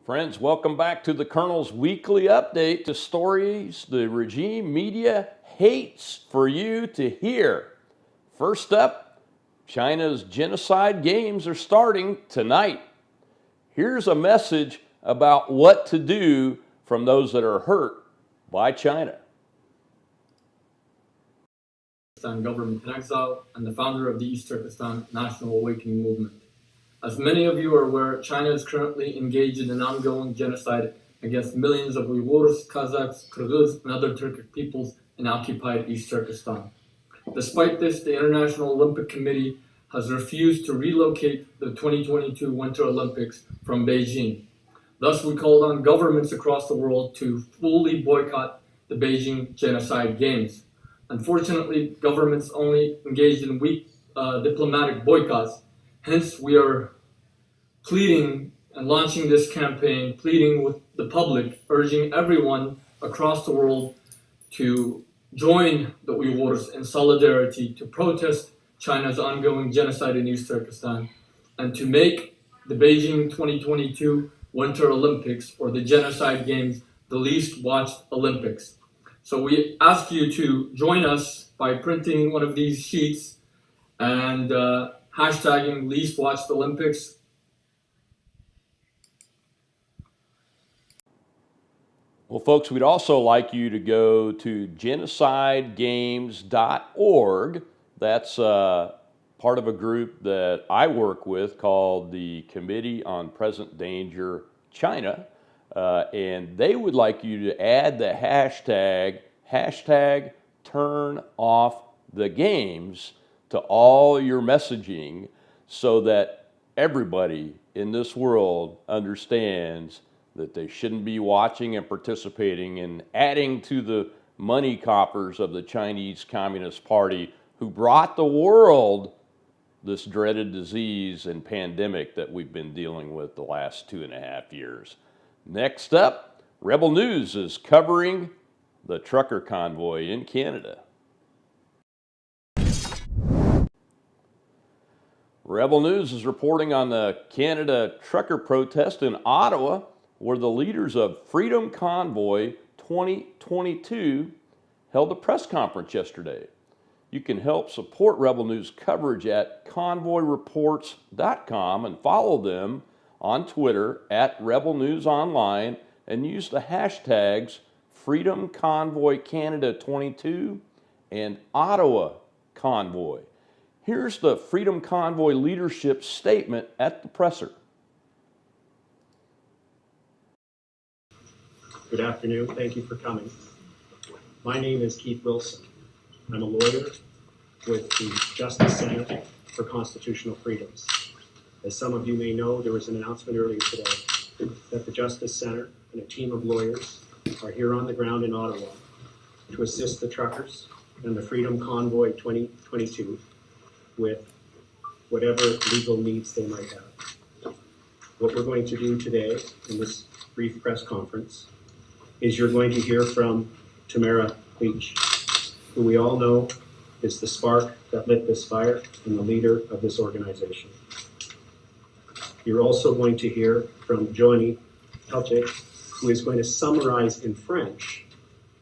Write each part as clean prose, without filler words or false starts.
Friends, welcome back to the Colonel's Weekly Update to stories the regime media hates for you to hear. First up, China's Genocide Games are starting tonight. Here's a message about what to do from those that are hurt by China. Government in exile and the founder of the East Turkestan National Awakening Movement. As many of you are aware, China is currently engaged in an ongoing genocide against millions of Uyghurs, Kazakhs, Kyrgyz, and other Turkic peoples in occupied East Turkestan. Despite this, the International Olympic Committee has refused to relocate the 2022 Winter Olympics from Beijing. Thus, we called on governments across the world to fully boycott the Beijing Genocide Games. Unfortunately, governments only engaged in weak diplomatic boycotts. Hence, we are pleading and launching this campaign, pleading with the public, urging everyone across the world to join the Uyghurs in solidarity to protest China's ongoing genocide in East Turkestan and to make the Beijing 2022 Winter Olympics or the Genocide Games the least watched Olympics. So we ask you to join us by printing one of these sheets and hashtagging least watched Olympics. Well, folks, we'd also like you to go to genocidegames.org. That's part of a group that I work with called the Committee on Present Danger China. And they would like you to add the hashtag turn off the games to all your messaging so that everybody in this world understands that they shouldn't be watching and participating in adding to the money coffers of the Chinese Communist Party, who brought the world this dreaded disease and pandemic that we've been dealing with the last 2.5 years. Next up, Rebel News is covering the trucker convoy in Canada. Rebel News is reporting on the Canada trucker protest in Ottawa, where the leaders of Freedom Convoy 2022 held a press conference yesterday. You can help support Rebel News coverage at convoyreports.com and follow them on Twitter at Rebel News Online and use the hashtags Freedom Convoy Canada 22 and Ottawa Convoy. Here's the Freedom Convoy leadership statement at the presser. Good afternoon. Thank you for coming. My name is Keith Wilson. I'm a lawyer with the Justice Center for Constitutional Freedoms. As some of you may know, there was an announcement earlier today that the Justice Center and a team of lawyers are here on the ground in Ottawa to assist the truckers and the Freedom Convoy 2022 with whatever legal needs they might have. What we're going to do today in this brief press conference is you're going to hear from Tamara Leach, who we all know is the spark that lit this fire and the leader of this organization. You're also going to hear from Joanie Pelche, who is going to summarize in French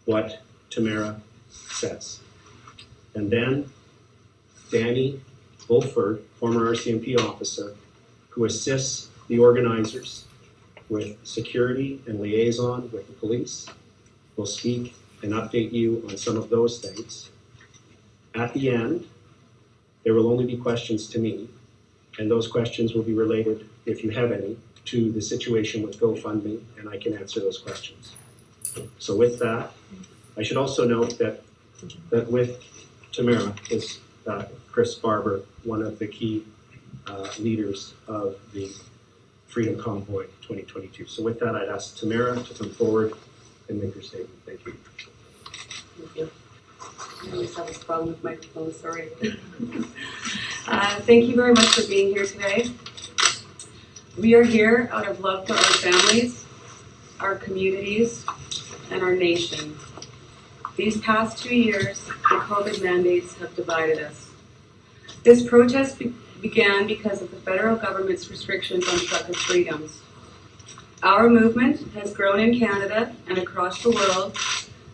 what Tamara says. And then Danny Bulford, former RCMP officer, who assists the organizers with security and liaison with the police, will speak and update you on some of those things. At the end, there will only be questions to me, and those questions will be related, if you have any, to the situation with GoFundMe, and I can answer those questions. So with that, I should also note that with Tamara is Chris Barber, one of the key leaders of the Freedom Convoy 2022. So with that, I'd ask Tamara to come forward and make her statement. Thank you. Thank you. I always have this problem with microphones, sorry. Thank you very much for being here today. We are here out of love for our families, our communities, and our nation. These past 2 years, the COVID mandates have divided us. This protest began because of the federal government's restrictions on trucker freedoms. Our movement has grown in Canada and across the world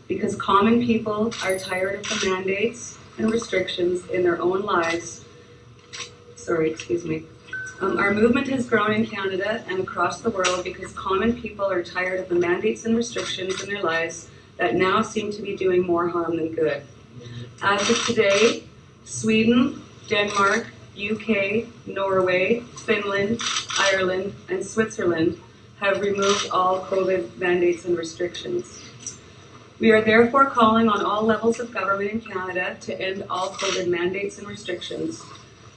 because common people are tired of the mandates and restrictions in their own lives. Our movement has grown in Canada and across the world because common people are tired of the mandates and restrictions in their lives that now seem to be doing more harm than good. As of today, Sweden, Denmark, UK, Norway, Finland, Ireland, and Switzerland have removed all COVID mandates and restrictions. We are therefore calling on all levels of government in Canada to end all COVID mandates and restrictions.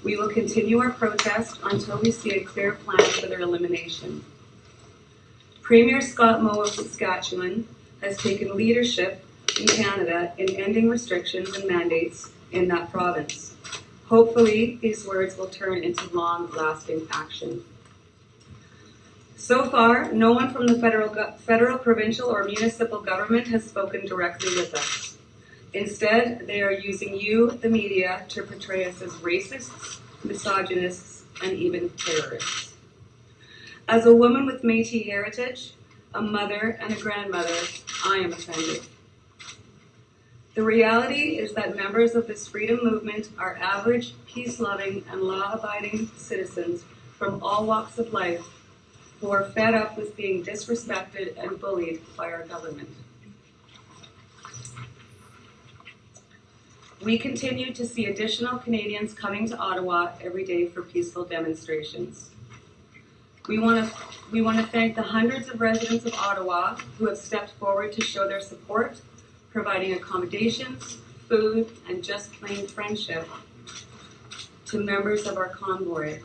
We will continue our protest until we see a clear plan for their elimination. Premier Scott Moe of Saskatchewan has taken leadership in Canada in ending restrictions and mandates in that province. Hopefully, these words will turn into long-lasting action. So far, no one from the federal, provincial, or municipal government has spoken directly with us. Instead, they are using you, the media, to portray us as racists, misogynists, and even terrorists. As a woman with Métis heritage, a mother and a grandmother, I am offended. The reality is that members of this freedom movement are average, peace-loving, and law-abiding citizens from all walks of life who are fed up with being disrespected and bullied by our government. We continue to see additional Canadians coming to Ottawa every day for peaceful demonstrations. We want to thank the hundreds of residents of Ottawa who have stepped forward to show their support, providing accommodations, food, and just plain friendship to members of our convoy.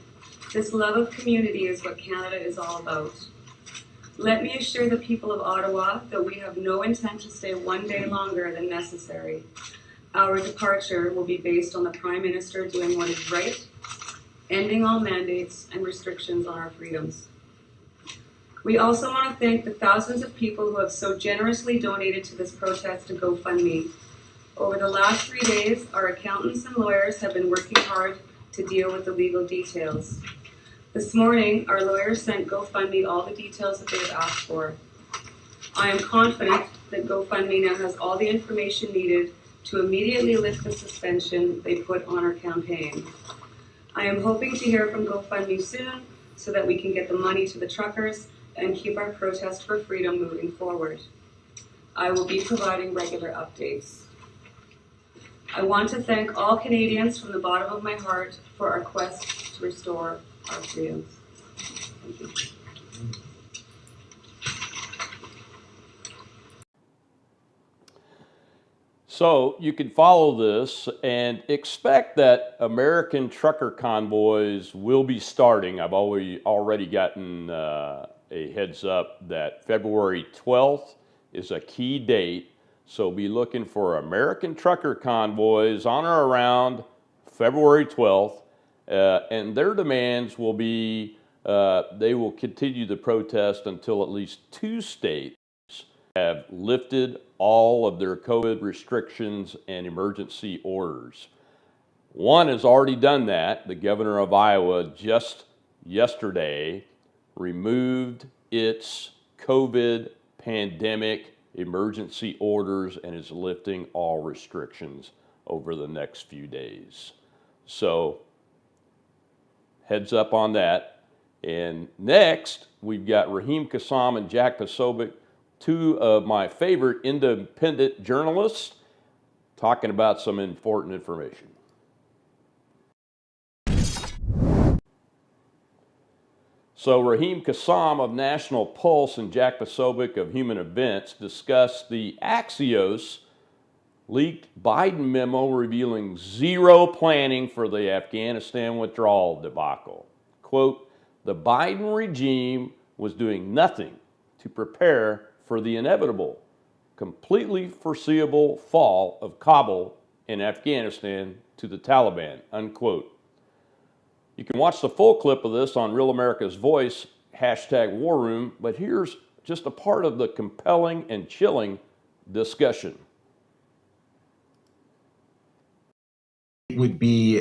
This love of community is what Canada is all about. Let me assure the people of Ottawa that we have no intent to stay one day longer than necessary. Our departure will be based on the Prime Minister doing what is right, ending all mandates and restrictions on our freedoms. We also want to thank the thousands of people who have so generously donated to this protest to GoFundMe. Over the last 3 days, our accountants and lawyers have been working hard to deal with the legal details. This morning, our lawyers sent GoFundMe all the details that they have asked for. I am confident that GoFundMe now has all the information needed to immediately lift the suspension they put on our campaign. I am hoping to hear from GoFundMe soon so that we can get the money to the truckers and keep our protest for freedom moving forward. I will be providing regular updates. I want to thank all Canadians from the bottom of my heart for our quest to restore our freedoms. Thank you. So you can follow this and expect that American trucker convoys will be starting. I've already gotten a heads up that February 12th is a key date. So be looking for American trucker convoys on or around February 12th. And their demands will be, they will continue the protest until at least 2 states have lifted all of their COVID restrictions and emergency orders. One has already done that. The governor of Iowa just yesterday removed its COVID pandemic emergency orders and is lifting all restrictions over the next few days. So heads up on that. And next, we've got Raheem Kassam and Jack Posobiec, 2 of my favorite independent journalists, talking about some important information. So Raheem Kassam of National Pulse and Jack Posobiec of Human Events discussed the Axios leaked Biden memo revealing zero planning for the Afghanistan withdrawal debacle. Quote, the Biden regime was doing nothing to prepare for the inevitable, completely foreseeable fall of Kabul in Afghanistan to the Taliban, unquote. You can watch the full clip of this on Real America's Voice, #War Room, but here's just a part of the compelling and chilling discussion. It would be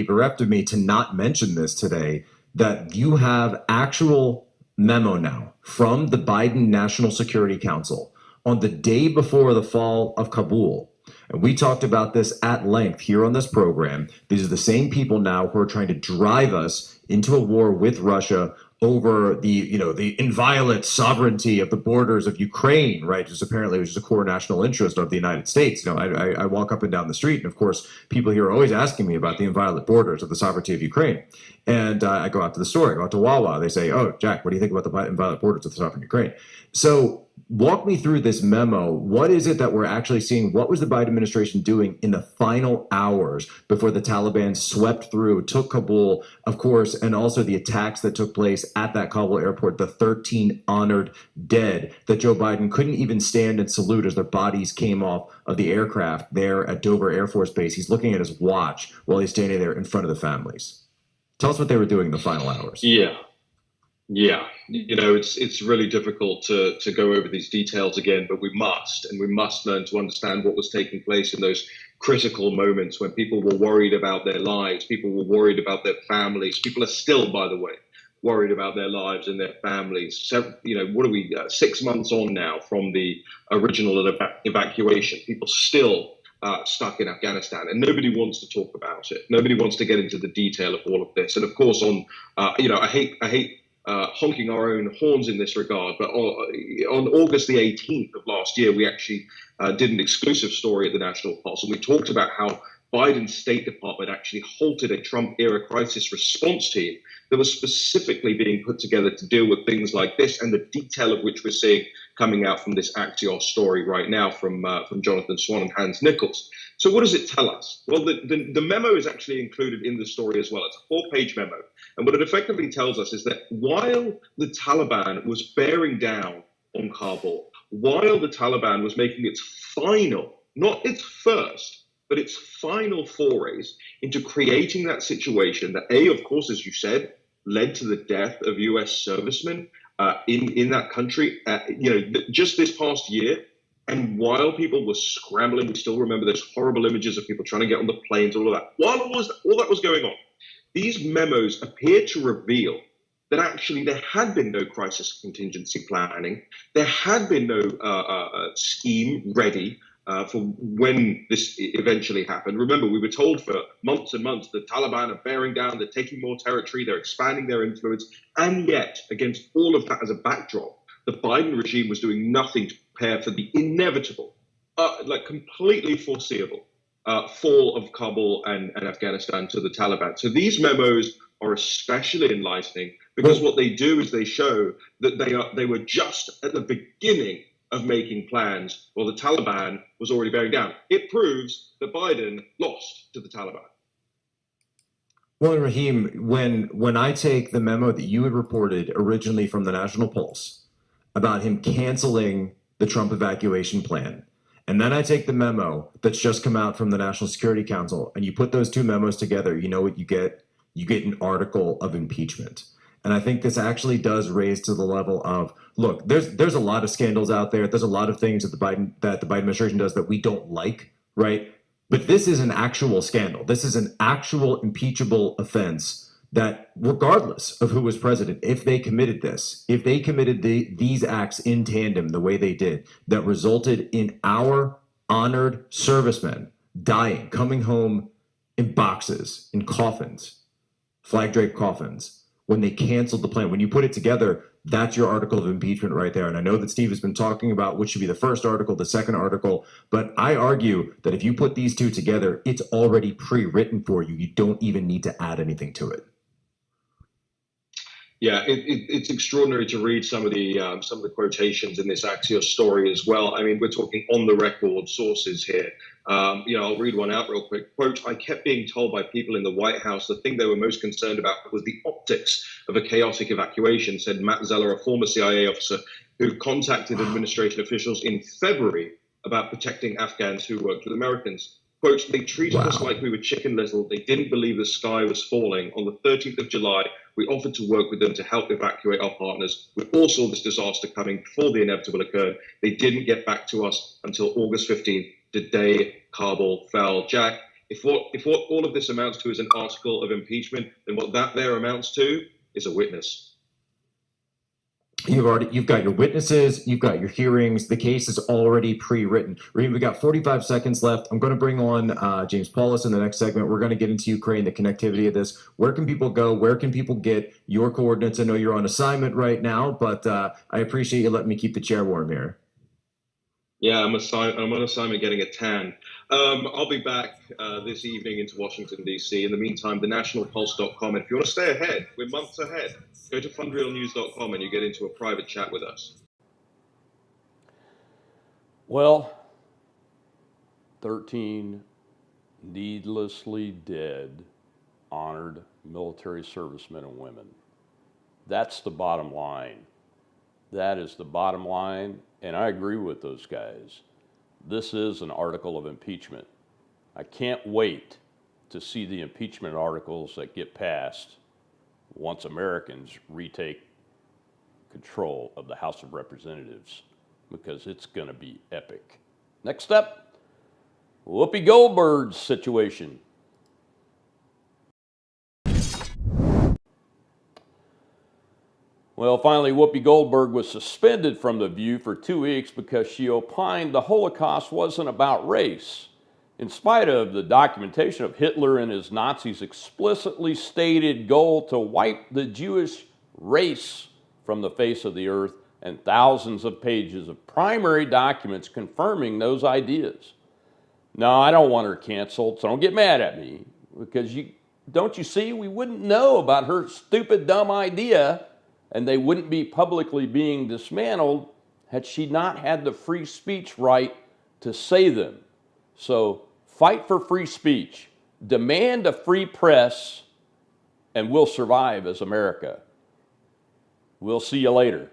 bereft of me to not mention this today, that you have actual memo now from the Biden National Security Council on the day before the fall of Kabul. And we talked about this at length here on this program. These are the same people now who are trying to drive us into a war with Russia over the inviolate sovereignty of the borders of Ukraine, right? Which is a core national interest of the United States. I walk up and down the street, and of course, people here are always asking me about the inviolate borders of the sovereignty of Ukraine. And I go out to the store, I go out to Wawa. They say, "Oh, Jack, what do you think about the inviolate borders of the sovereign Ukraine?" So walk me through this memo. What is it that we're actually seeing? What was the Biden administration doing in the final hours before the Taliban swept through, took Kabul, of course, and also the attacks that took place at that Kabul airport, the 13 honored dead that Joe Biden couldn't even stand and salute as their bodies came off of the aircraft there at Dover Air Force Base. He's looking at his watch while he's standing there in front of the families. Tell us what they were doing in the final hours. Yeah. It's really difficult to go over these details again, but we must learn to understand what was taking place in those critical moments when people were worried about their lives, people were worried about their families. People are still, by the way, worried about their lives and their families. So, what are we, 6 months on now from the original evacuation? People still stuck in Afghanistan, and nobody wants to talk about it. Nobody wants to get into the detail of all of this. And of course, I hate honking our own horns in this regard, but on August the 18th of last year, we actually did an exclusive story at the National Pulse, and we talked about how Biden's State Department actually halted a Trump-era crisis response team that was specifically being put together to deal with things like this, and the detail of which we're seeing coming out from this Axios story right now from Jonathan Swan and Hans Nichols. So what does it tell us? Well, the memo is actually included in the story as well. It's a 4-page memo. And what it effectively tells us is that while the Taliban was bearing down on Kabul, while the Taliban was making its final, not its first, but its final forays into creating that situation that, of course, as you said, led to the death of U.S. servicemen in that country, just this past year. And while people were scrambling, we still remember those horrible images of people trying to get on the planes, all of that. While all that was going on, these memos appear to reveal that actually there had been no crisis contingency planning. There had been no scheme ready for when this eventually happened. Remember, we were told for months and months the Taliban are bearing down, they're taking more territory, they're expanding their influence. And yet, against all of that as a backdrop, the Biden regime was doing nothing to prepare for the inevitable, completely foreseeable fall of Kabul and Afghanistan to the Taliban. So these memos are especially enlightening because what they do is they show that they were just at the beginning of making plans while the Taliban was already bearing down. It proves that Biden lost to the Taliban. Well, Raheem, when I take the memo that you had reported originally from the National Pulse about him canceling the Trump evacuation plan, and then I take the memo that's just come out from the National Security Council, and you put those two memos together, you know what you get? You get an article of impeachment. And I think this actually does raise to the level of, look, there's a lot of scandals out there. There's a lot of things that the Biden administration does that we don't like, right? But this is an actual scandal. This is an actual impeachable offense that, regardless of who was president, if they committed this, if they committed these acts in tandem the way they did, that resulted in our honored servicemen dying, coming home in boxes, in coffins, flag-draped coffins, when they canceled the plan. When you put it together, that's your article of impeachment right there. And I know that Steve has been talking about which should be the first article, the second article, but I argue that if you put these two together, it's already pre-written for you. You don't even need to add anything to it. Yeah, it's extraordinary to read some of the quotations in this Axios story as well. I mean, we're talking on the record sources here. I'll read one out real quick. Quote, "I kept being told by people in the White House the thing they were most concerned about was the optics of a chaotic evacuation," said Matt Zeller, a former CIA officer who contacted administration officials in February about protecting Afghans who worked with Americans. Quote, "They treated us like we were Chicken Little. They didn't believe the sky was falling. On the 13th of July, we offered to work with them to help evacuate our partners. We all saw this disaster coming before the inevitable occurred. They didn't get back to us until August 15th, the day Kabul fell." Jack, if what all of this amounts to is an article of impeachment, then what that there amounts to is a witness. You've got your witnesses, you've got your hearings. The case is already pre-written. Raheem, we got 45 seconds left. I'm going to bring on James Paulus in the next segment. We're going to get into Ukraine, the connectivity of this. Where can people go? Where can people get your coordinates? I know you're on assignment right now, but I appreciate you letting me keep the chair warm here. Yeah, I'm on assignment getting a tan. I'll be back this evening into Washington, D.C. In the meantime, thenationalpulse.com. And if you want to stay ahead, we're months ahead. Go to fundrealnews.com and you get into a private chat with us. Well, 13 needlessly dead, honored military servicemen and women. That's the bottom line. That is the bottom line, and I agree with those guys. This is an article of impeachment. I can't wait to see the impeachment articles that get passed once Americans retake control of the House of Representatives, because it's going to be epic. Next up, Whoopi Goldberg's situation. Well, finally, Whoopi Goldberg was suspended from The View for 2 weeks because she opined the Holocaust wasn't about race. In spite of the documentation of Hitler and his Nazis' explicitly stated goal to wipe the Jewish race from the face of the earth, and thousands of pages of primary documents confirming those ideas. No, I don't want her canceled, so don't get mad at me, because don't you see, we wouldn't know about her stupid, dumb idea, and they wouldn't be publicly being dismantled had she not had the free speech right to say them. So fight for free speech, demand a free press, and we'll survive as America. We'll see you later.